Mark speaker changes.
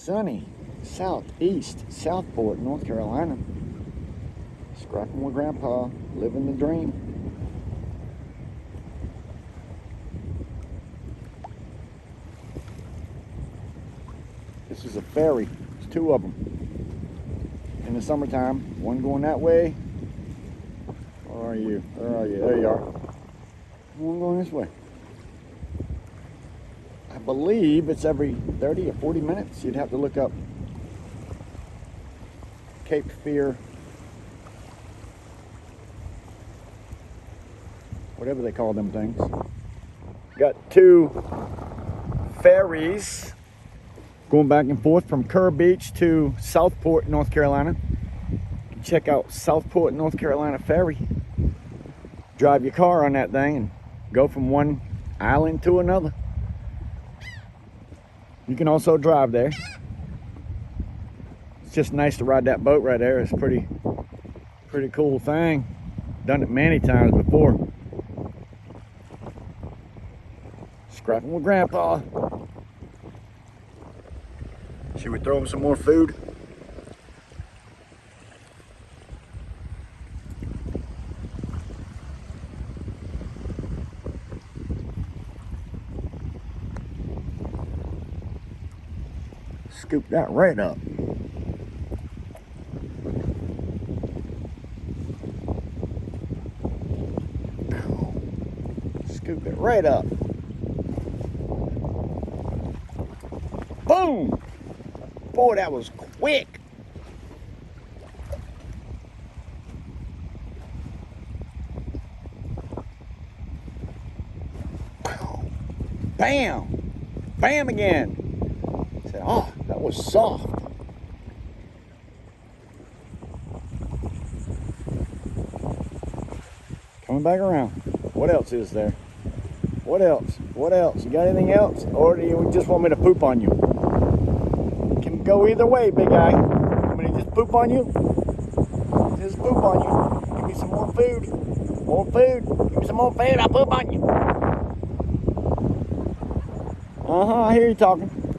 Speaker 1: sunny southeast Southport, North Carolina. Scrapping with Grandpa, living the dream. This is a ferry. There's two of them. In the summertime, one going that way. Where are you? Where are you? There you are. One going this way. I believe it's every 30 or 40 minutes. You'd have to look up Cape Fear, whatever they call them things. Got two ferries going back and forth from Kerr Beach to Southport, North Carolina. You can check out Southport, North Carolina ferry. Drive your car on that thing and go from one island to another. You can also drive there. It's just nice to ride that boat right there. It's pretty cool thing. Done it many times before. Scrapping with Grandpa. Should we throw him some more food? Scoop that right up. Scoop it right up. Boom! Boy, that was quick. Bam! Bam again. Said, oh, that was soft. Coming back around. What else is there? What else? What else? You got anything else? Or do you just want me to poop on you? Can go either way, big guy. Want me to just poop on you? Just poop on you. Give me some more food. More food. Give me some more food. I'll poop on you. I hear you talking.